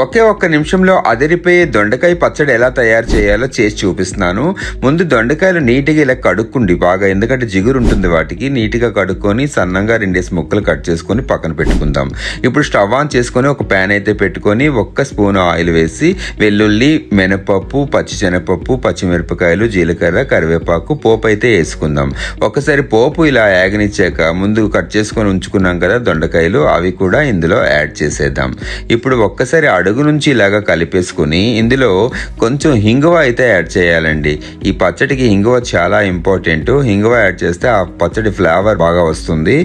ఒకే ఒక్క నిమిషంలో అదిరిపోయే దొండకాయ పచ్చడి ఎలా తయారు చేయాలో చేసి చూపిస్తున్నాను. ముందు దొండకాయలు నీట్గా ఇలా కడుక్కుండి బాగా, ఎందుకంటే జిగురు ఉంటుంది వాటికి. నీట్గా కడుక్కొని సన్నంగా 2 ముక్కలు కట్ చేసుకొని పక్కన పెట్టుకుందాం. ఇప్పుడు స్టవ్ ఆన్ చేసుకొని ఒక ప్యాన్ అయితే పెట్టుకొని 1 స్పూన్ ఆయిల్ వేసి వెల్లుల్లి, మినపప్పు, పచ్చిశనగపప్పు, పచ్చిమిరపకాయలు, జీలకర్ర, కరివేపాకు పోపు అయితే వేసుకుందాం. ఒకసారి పోపు ఇలా యాగనిచ్చాక ముందు కట్ చేసుకొని ఉంచుకున్నాం కదా దొండకాయలు, అవి కూడా ఇందులో యాడ్ చేసేద్దాం. ఇప్పుడు ఒక్కసారి అడుగు నుంచి ఇలాగా కలిపేసుకుని ఇందులో కొంచెం హింగువ అయితే యాడ్ చేయాలండి. ఈ పచ్చడికి హింగువ చాలా ఇంపార్టెంట్. హింగువ యాడ్ చేస్తే ఆ పచ్చడి ఫ్లేవర్ బాగా వస్తుంది.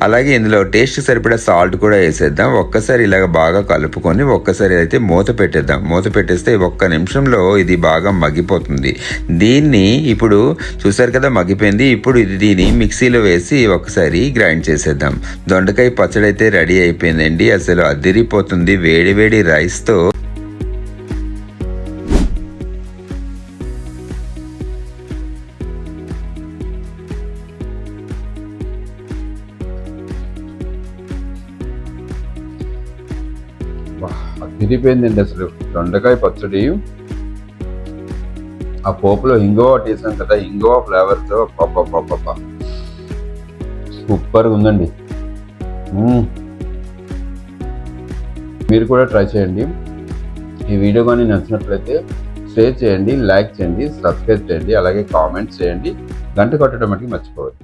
అలాగే ఇందులో టేస్ట్ సరిపడా సాల్ట్ కూడా వేసేద్దాం. ఒక్కసారి ఇలాగ బాగా కలుపుకొని ఒక్కసారి అయితే మూత పెట్టేద్దాం. మూత పెట్టేస్తే 1 నిమిషంలో ఇది బాగా మగ్గిపోతుంది. దీన్ని ఇప్పుడు చూసారు కదా మగ్గిపోయింది. ఇప్పుడు దీన్ని మిక్సీలో వేసి ఒకసారి గ్రైండ్ చేసేద్దాం. దొండకాయ పచ్చడి అయితే రెడీ అయిపోయిందండి. అసలు అదిరిపోతుంది వేడి వేడి రైస్తో. అదిరిపోయిందండి అసలు దొండకాయ పచ్చడి. ఆ పోపులో హింగువ వేసాం కదా, హింగువ ఫ్లేవర్తో పప్ప సూపర్గా ఉందండి. మీరు కూడా ట్రై చేయండి. ఈ వీడియో కానీ నచ్చినట్లయితే షేర్ చేయండి, లైక్ చేయండి, సబ్స్క్రైబ్ చేయండి, అలాగే కామెంట్స్ చేయండి, గంట కొట్టడం మర్చిపోవద్దు.